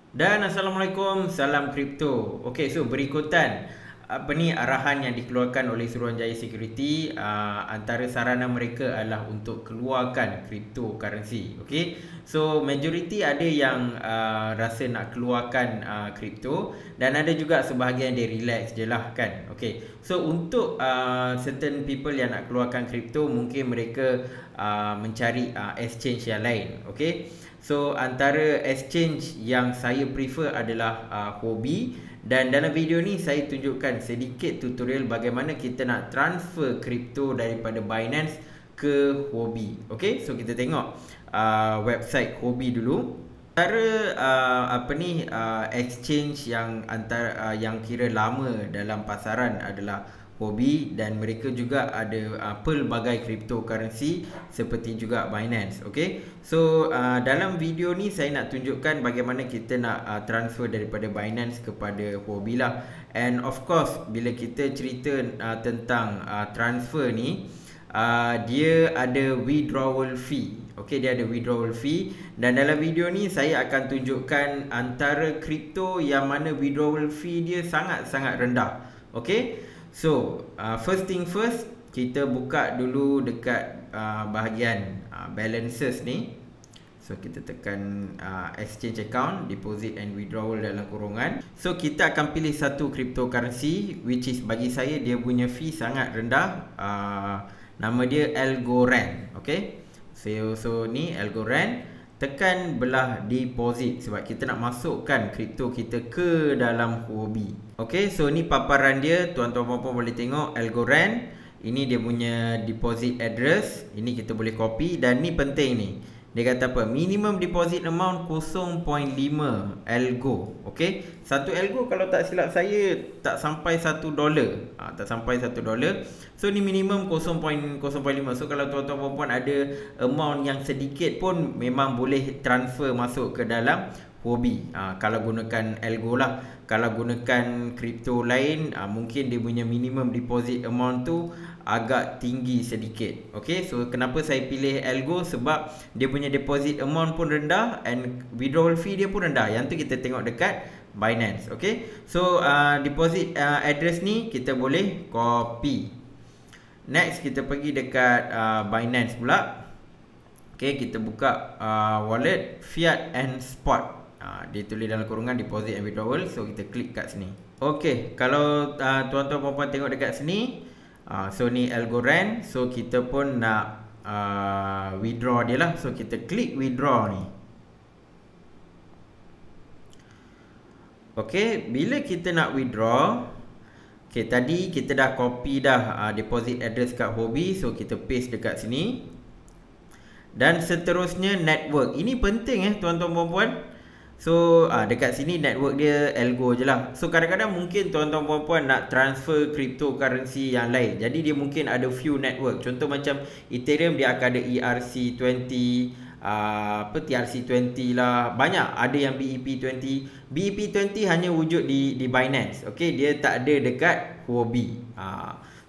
Dan Assalamualaikum, salam kripto. Okey, so berikutan arahan yang dikeluarkan oleh Suruhanjaya Security. Antara sarana mereka adalah untuk keluarkan cryptocurrency. Okey. So majority ada yang rasa nak keluarkan kripto, dan ada juga sebahagian dia relax je lah kan. Okey. So untuk certain people yang nak keluarkan kripto, mungkin mereka mencari exchange yang lain. Okey. So antara exchange yang saya prefer adalah Huobi, dan dalam video ni saya tunjukkan sedikit tutorial bagaimana kita nak transfer kripto daripada Binance ke Huobi. Okey, so kita tengok website Huobi dulu. Antara exchange yang yang kira lama dalam pasaran adalah Huobi, dan mereka juga ada pelbagai cryptocurrency seperti juga Binance. Okay, so dalam video ni saya nak tunjukkan bagaimana kita nak transfer daripada Binance kepada Huobi lah. And of course, bila kita cerita tentang transfer ni, dia ada withdrawal fee. Okay, dia ada withdrawal fee, dan dalam video ni saya akan tunjukkan antara kripto yang mana withdrawal fee dia sangat-sangat rendah. Okay, so first thing first, kita buka dulu dekat bahagian balances ni. So kita tekan exchange account, deposit and withdrawal dalam kurungan. So kita akan pilih satu cryptocurrency, which is bagi saya dia punya fee sangat rendah. Nama dia Algorand. Okay, so ni Algorand. Tekan belah deposit sebab kita nak masukkan kripto kita ke dalam Huobi. Okay, so ni paparan dia, tuan-tuan puan-puan boleh tengok Algorand. Ini dia punya deposit address. Ini kita boleh copy, dan ni penting ni. Dia kata apa? Minimum deposit amount 0.5 algo. Okay, satu algo kalau tak silap saya tak sampai $1. Tak sampai $1. So ni minimum 0.05. So kalau tuan-tuan puan-puan ada amount yang sedikit pun memang boleh transfer masuk ke dalam Huobi. Kalau gunakan algo lah. Kalau gunakan kripto lain, mungkin dia punya minimum deposit amount tu agak tinggi sedikit. Okay, so kenapa saya pilih algo? Sebab dia punya deposit amount pun rendah, and withdrawal fee dia pun rendah. Yang tu kita tengok dekat Binance. Okay, so deposit address ni kita boleh copy. Next, kita pergi dekat Binance pula. Okay, kita buka wallet, fiat and spot. Dia tulis dalam kurungan deposit and withdrawal. So kita klik kat sini. Okay, kalau tuan-tuan puan-puan tengok dekat sini, so ni Algorand. So kita pun nak withdraw dia lah. So kita klik withdraw ni. Okay, bila kita nak withdraw, okay, tadi kita dah copy dah deposit address kat Huobi. So kita paste dekat sini. Dan seterusnya network. Ini penting tuan-tuan puan-puan. So dekat sini network dia algo je lah. So kadang-kadang mungkin tuan-tuan puan-puan nak transfer cryptocurrency yang lain, jadi dia mungkin ada few network. Contoh macam Ethereum, dia akan ada ERC20, TRC20 lah. Banyak, ada yang BEP20. BEP20 hanya wujud di Binance. Okay, dia tak ada dekat Huobi.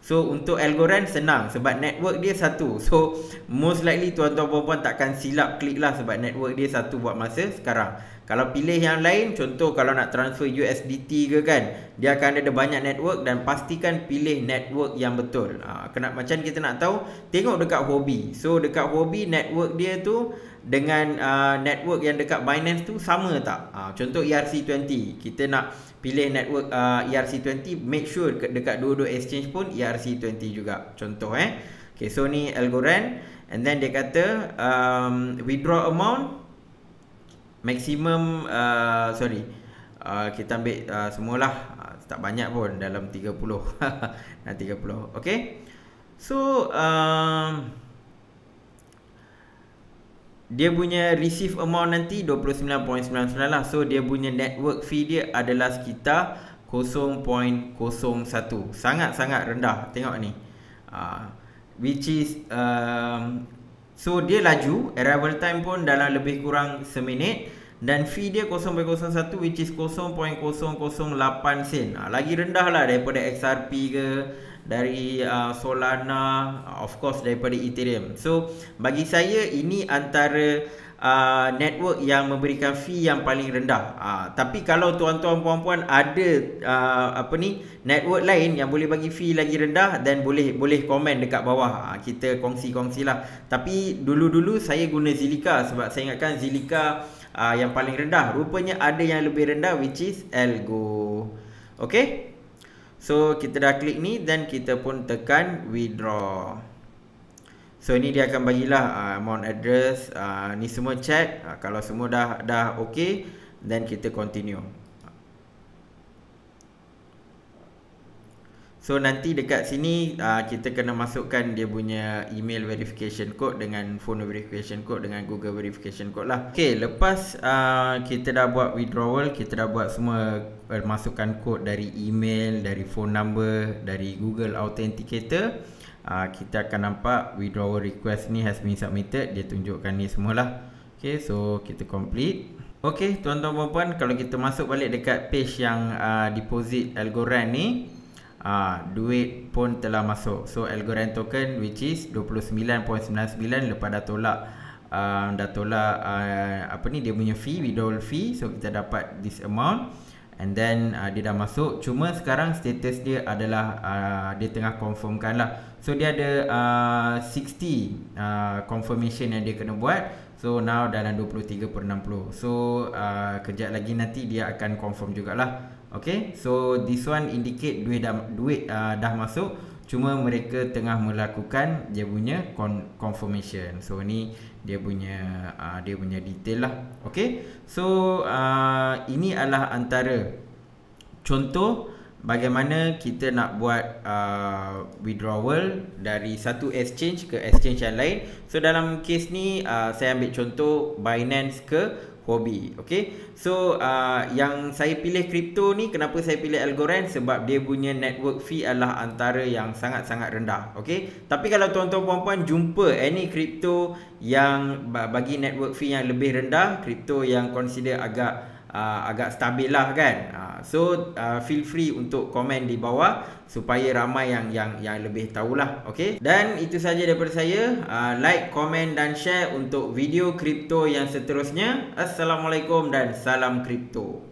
So untuk Algorand senang sebab network dia satu. So most likely tuan-tuan puan-puan takkan silap klik lah, sebab network dia satu buat masa sekarang. Kalau pilih yang lain, contoh kalau nak transfer USDT ke kan, dia akan ada banyak network, dan pastikan pilih network yang betul. Macam kita nak tahu, tengok dekat Huobi. So dekat Huobi network dia tu dengan network yang dekat Binance tu sama tak? Contoh ERC20, kita nak pilih network ERC20, make sure dekat dua-dua exchange pun ERC20 juga. Contoh okay, so ni Algorand, and then dia kata withdraw amount maximum, kita ambil semualah, tak banyak pun, dalam 30. Nah 30. Okay, so dia punya receive amount nanti 29.99 lah. So dia punya network fee dia adalah sekitar 0.01. Sangat-sangat rendah. Tengok ni, which is so dia laju. Arrival time pun dalam lebih kurang seminit, dan fee dia 0.01, which is 0.008 sen. Lagi rendah lah daripada XRP ke, dari Solana, of course daripada Ethereum. So bagi saya ini antara network yang memberikan fee yang paling rendah. Tapi kalau tuan-tuan puan-puan ada network lain yang boleh bagi fee lagi rendah, dan boleh komen dekat bawah. Kita kongsi-kongsilah. Tapi dulu-dulu saya guna Zilliqa sebab saya ingatkan Zilliqa yang paling rendah. Rupanya ada yang lebih rendah, which is Algo. Okay, so kita dah klik ni dan kita pun tekan withdraw. So ni dia akan bagilah amount address, ni semua check. Kalau semua dah okay, then kita continue. So nanti dekat sini kita kena masukkan dia punya email verification code dengan phone verification code dengan Google verification code lah. Okay, lepas kita dah buat withdrawal, kita dah buat semua masukkan kod dari email, dari phone number, dari Google Authenticator, kita akan nampak withdrawal request ni has been submitted. Dia tunjukkan ni semualah. Okay, so kita complete. Okay, tuan-tuan puan-puan, kalau kita masuk balik dekat page yang deposit Algorand ni, duit pun telah masuk. So Algorand token which is 29.99 lepas dah tolak dia punya fee, withdrawal fee. So kita dapat this amount, and then dia dah masuk. Cuma sekarang status dia adalah dia tengah confirmkan lah. So dia ada 60 confirmation yang dia kena buat. So now dalam 23/60. So kejap lagi nanti dia akan confirm jugalah. Okay, so this one indicate duit dah masuk. Cuma mereka tengah melakukan dia punya confirmation. So ni dia punya detail lah. Okay, so ini adalah antara contoh bagaimana kita nak buat withdrawal dari satu exchange ke exchange yang lain. So dalam case ni saya ambil contoh Binance ke Huobi. Okay, so yang saya pilih kripto ni, kenapa saya pilih Algorand? Sebab dia punya network fee adalah antara yang sangat-sangat rendah. Okay, tapi kalau tuan-tuan puan-puan jumpa any kripto yang bagi network fee yang lebih rendah, kripto yang consider agak stabil lah kan, so feel free untuk komen di bawah supaya ramai yang lebih tahulah. Okay, dan itu saja daripada saya. Like, komen dan share untuk video kripto yang seterusnya. Assalamualaikum dan salam kripto.